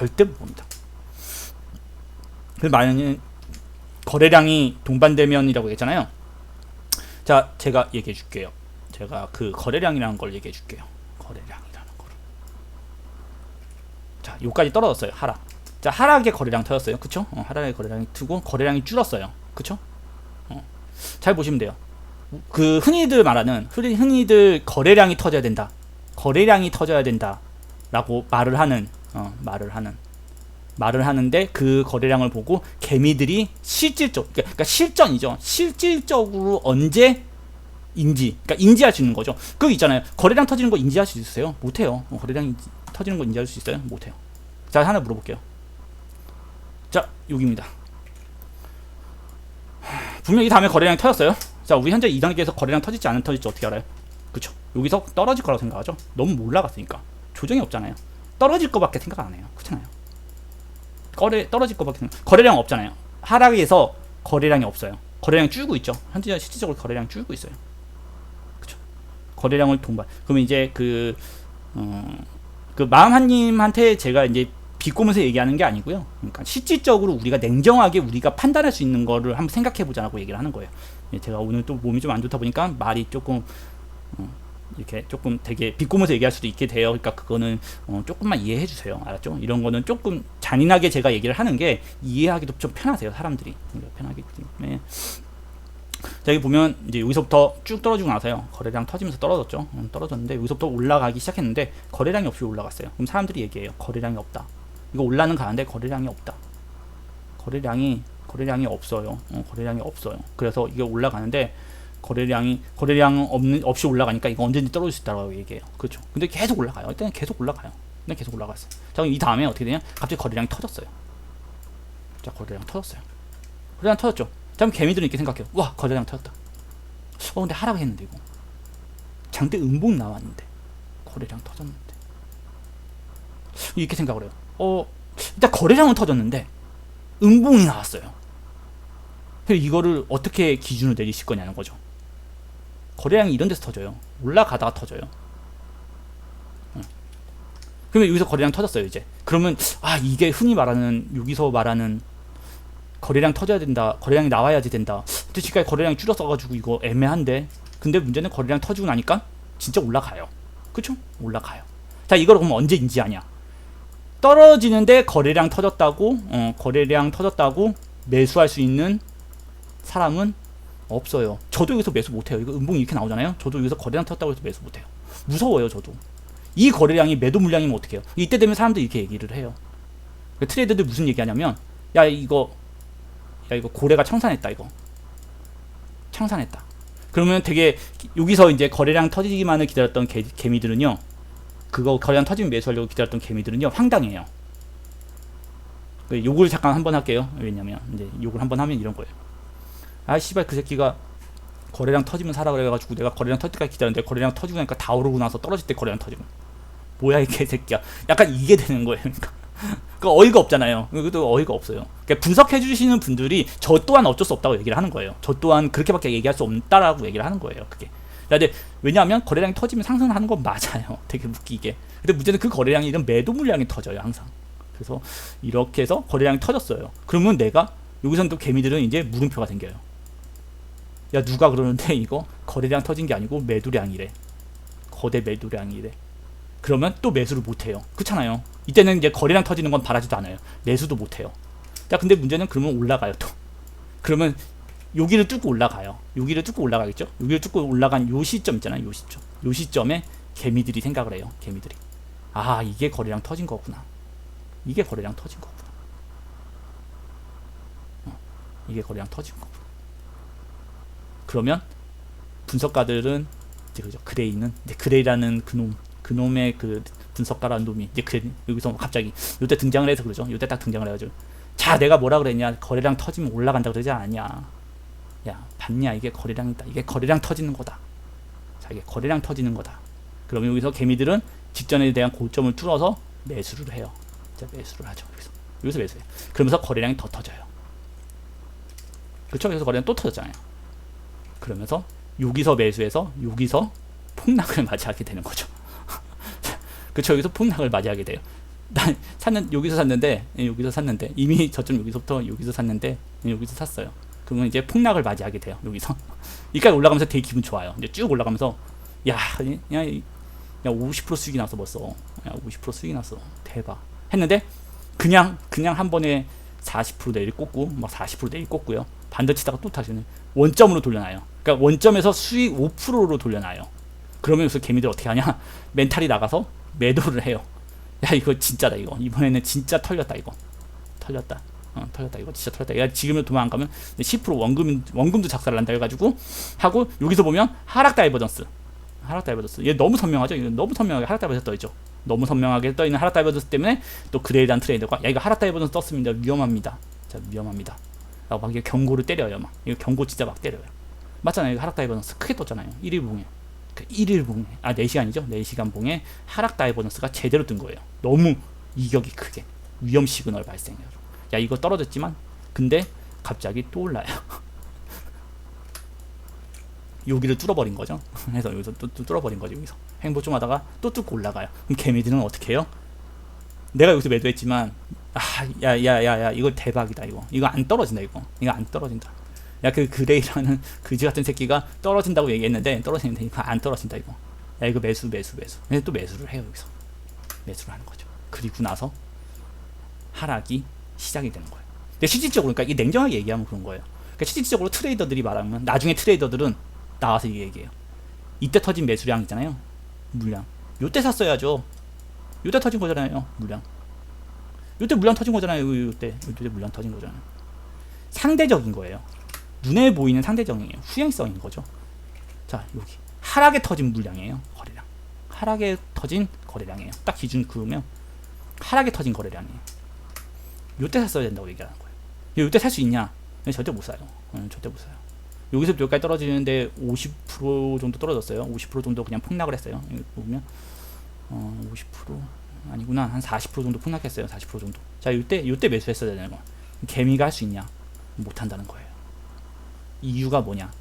절대 못 봅니다. 그 만약에 거래량이 동반되면이라고 했잖아요. 자, 제가 얘기해 줄게요. 제가 그 거래량이라는 걸 얘기해 줄게요. 거래량이라는 거를. 자, 요까지 떨어졌어요. 하락. 자, 하락의 거래량 터졌어요. 그쵸? 하락의 거래량이 트고 거래량이 줄었어요. 그쵸? 잘 보시면 돼요. 그 흔히들 말하는 흔히들 거래량이 터져야 된다. 거래량이 터져야 된다. 라고 말을 하는데 그 거래량을 보고 개미들이 그러니까 실전이죠. 실질적으로 언제 그러니까 인지할 수 있는 거죠. 그거 있잖아요. 거래량 터지는 거 인지할 수 있어요? 못해요. 거래량 터지는 거 인지할 수 있어요? 못해요. 자, 하나 물어볼게요. 자, 여기입니다. 분명히 다음에 거래량이 터졌어요. 자, 우리 현재 2단계에서 거래량 터질지 안 터질지 어떻게 알아요? 그쵸? 여기서 떨어질 거라고 생각하죠? 너무 올라갔으니까. 조정이 없잖아요. 떨어질 거밖에 생각 안 해요. 그렇잖아요. 떨어질 거밖에 거래량 없잖아요. 하락에서 거래량이 없어요. 거래량이 줄고 있죠. 현재 실질적으로 거래량이 줄고 있어요. 그쵸? 거래량을 동반. 그러면 이제 그 마음한님한테 제가 이제 비꼬면서 얘기하는 게 아니고요. 그러니까 실질적으로 우리가 냉정하게 우리가 판단할 수 있는 거를 한번 생각해 보자라고 얘기를 하는 거예요. 제가 오늘 또 몸이 좀 안 좋다 보니까 말이 조금 이렇게 조금 되게 비꼬면서 얘기할 수도 있게 돼요. 그러니까 그거는 조금만 이해해 주세요. 알았죠? 이런 거는 조금 잔인하게 제가 얘기를 하는 게 이해하기도 좀 편하세요. 사람들이 편하기 때문에. 자, 여기 보면 이제 여기서부터 쭉 떨어지고 나서요. 거래량 터지면서 떨어졌죠. 떨어졌는데 여기서부터 올라가기 시작했는데 거래량이 없이 올라갔어요. 그럼 사람들이 얘기해요. 거래량이 없다. 이거 올라는 가는데 거래량이 없다. 거래량이 없어요. 거래량이 없어요. 그래서 이게 올라가는데 거래량 없이 올라가니까 이거 언제든지 떨어질 수 있다고 얘기해요. 그렇죠. 근데 계속 올라가요. 일단 계속 올라가요. 근데 계속 올라갔어요. 자, 이 다음에 어떻게 되냐? 갑자기 거래량이 터졌어요. 자, 거래량 터졌어요. 거래량 터졌죠. 자, 그럼 개미들은 이렇게 생각해요. 와, 거래량 터졌다. 근데 하락했는데 이거 장대 음봉 나왔는데 거래량 터졌는데 이렇게 생각을 해요. 일단 거래량은 터졌는데 음봉이 나왔어요. 그래서 이거를 어떻게 기준으로 내리실 거냐는 거죠. 거래량이 이런 데서 터져요. 올라가다가 터져요. 그러면 여기서 거래량 터졌어요. 이제 그러면 이게 흔히 말하는 여기서 말하는 거래량 터져야 된다. 거래량이 나와야지 된다. 근데 지금까지 거래량이 줄었어가지고 이거 애매한데. 근데 문제는 거래량 터지고 나니까 진짜 올라가요. 그쵸? 올라가요. 자, 이걸 그럼 언제 인지하냐? 떨어지는데 거래량 터졌다고 매수할 수 있는 사람은 없어요. 저도 여기서 매수 못해요. 이거 음봉이 이렇게 나오잖아요. 저도 여기서 거래량 터졌다고 해서 매수 못해요. 무서워요. 저도. 이 거래량이 매도 물량이면 어떻게 해요? 이때 되면 사람들이 이렇게 얘기를 해요. 트레이더들 무슨 얘기하냐면 이거 고래가 청산했다. 이거 청산했다. 그러면 되게 여기서 이제 거래량 터지기만을 기다렸던 개미들은요, 그거 거래량 터지면 매수하려고 기다렸던 개미들은요 황당해요. 욕을 잠깐 한번 할게요. 왜냐면 이제 욕을 한번 하면 이런 거예요. 씨발, 그 새끼가 거래량 터지면 사라 그래가지고 내가 거래량 터질 때까지 기다렸는데 거래량 터지고 나니까 다 오르고 나서 떨어질 때 거래량 터지면 뭐야 이 개새끼야. 약간 이게 되는 거예요. 그러니까 어이가 없잖아요. 그것도 어이가 없어요. 그러니까 분석해 주시는 분들이 저 또한 어쩔 수 없다고 얘기를 하는 거예요. 저 또한 그렇게밖에 얘기할 수 없다라고 얘기를 하는 거예요. 그게. 근데 왜냐하면 거래량이 터지면 상승하는 건 맞아요. 되게 웃기게. 근데 문제는 그 거래량이 이런 매도 물량이 터져요. 항상. 그래서 이렇게 해서 거래량이 터졌어요. 그러면 내가 여기선 또 개미들은 이제 물음표가 생겨요. 야, 누가 그러는데 이거 거래량 터진 게 아니고 매도량이래. 거대 매도량이래. 그러면 또 매수를 못해요. 그렇잖아요. 이때는 이제 거래량 터지는 건 바라지도 않아요. 매수도 못해요. 자, 근데 문제는 그러면 올라가요 또. 그러면 여기를 뚫고 올라가요. 여기를 뚫고 올라가겠죠. 여기를 뚫고 올라간 요 시점 있잖아요. 요 시점. 요 시점에 개미들이 생각을 해요. 개미들이. 이게 거래량 터진 거구나. 이게 거래량 터진 거구나. 이게 거래량 터진 거구나. 그러면 분석가들은 이제 그죠. 그레이라는 그놈의 그 분석가라는 놈이 이제 여기서 갑자기 요때 등장을 해서 그러죠. 요때 딱 등장을 해가지고 자, 내가 뭐라 그랬냐? 거래량 터지면 올라간다 그러지 않았냐? 야, 봤냐? 이게 거래량이다. 이게 거래량 터지는 거다. 자, 이게 거래량 터지는 거다. 그러면 여기서 개미들은 직전에 대한 고점을 뚫어서 매수를 해요. 자, 매수를 하죠. 여기서 매수해요. 그러면서 거래량이 더 터져요. 그렇죠? 그래서 거래량 또 터졌잖아요. 그러면서 여기서 매수해서 여기서 폭락을 맞이하게 되는 거죠. 그렇죠? 여기서 폭락을 맞이하게 돼요. 난 여기서 샀는데, 여기서 샀는데, 이미 저점 여기서부터 여기서 샀는데, 여기서 샀어요. 그러면 이제 폭락을 맞이하게 돼요. 여기서. 이까지 올라가면서 되게 기분 좋아요. 이제 쭉 올라가면서, 야, 야, 50% 수익이 났어, 벌써. 야, 50% 수익이 났어. 대박. 했는데, 그냥 한 번에 40% 내일 꽂고, 막 40% 내일 꽂고요. 반대 치다가 또 다시 원점으로 돌려놔요. 그러니까 원점에서 수익 5%로 돌려놔요. 그러면 여기서 개미들 어떻게 하냐? 멘탈이 나가서 매도를 해요. 야, 이거 진짜다, 이거. 이번에는 진짜 털렸다, 이거. 털렸다. 털렸다, 이거 진짜 털렸다. 야, 지금은 도망 안 가면 10% 원금도 작살을 난다 해가지고 하고, 여기서 보면 하락 다이버전스. 얘 너무 선명하죠? 이거 너무 선명하게 하락 다이버전스 떠있죠? 너무 선명하게 떠있는 하락 다이버전스 때문에 또 그레이드한 트레이더가, 야, 이거 하락 다이버전스 떴습니다. 위험합니다. 자, 위험합니다. 라고 막 경고를 때려요. 막 이거 경고 진짜 막 때려요. 맞잖아요. 이거 하락 다이버전스 크게 떴잖아요. 1일 봉에. 1일 봉에, 4시간이죠? 4시간 봉에 하락 다이버전스가 제대로 뜬 거예요. 너무 이격이 크게 위험 시그널 발생해요. 야, 이거 떨어졌지만 근데 갑자기 또 올라요. 여기를 뚫어버린 거죠. 그래서 여기서 또 뚫어버린 거죠. 여기서 행보 좀 하다가 또 뚫고 올라가요. 그럼 개미들은 어떻게 해요? 내가 여기서 매도했지만, 야, 이거 대박이다. 이거 안 떨어진다. 이거 안 떨어진다. 야, 그 그레이라는 그지 같은 새끼가 떨어진다고 얘기했는데 떨어지는데 이거 안 떨어진다. 이거. 야, 이거 매수. 근데 또 매수를 해요. 여기서 매수를 하는 거죠. 그리고 나서 하락이 시작이 되는 거예요. 근데 실질적으로, 그러니까 이게 냉정하게 얘기하면 그런 거예요. 그러니까 실질적으로 트레이더들이 말하면, 나중에 트레이더들은 나와서 이게 얘기해요. 이때 터진 매수량 있잖아요. 물량. 요때 샀어야죠. 요때 터진 거잖아요. 물량. 요때 물량 터진 거잖아요. 요때 물량 터진 거잖아요. 상대적인 거예요. 눈에 보이는 상대적이에요. 후행성인 거죠. 자, 여기 하락에 터진 물량이에요. 거래량. 하락에 터진 거래량이에요. 딱 기준 그으면 하락에 터진 거래량이에요. 요때 샀어야 된다고 얘기하는 거예요. 요때 살 수 있냐? 절대 못 사요. 절대 못 사요. 여기서부터 여기까지 떨어지는데 50% 정도 떨어졌어요. 50% 정도 그냥 폭락을 했어요. 여기 보면 50% 아니구나. 한 40% 정도 폭락했어요. 40% 정도. 자, 요때 매수했어야 되는 거. 개미가 할 수 있냐? 못 한다는 거예요. 이유가 뭐냐?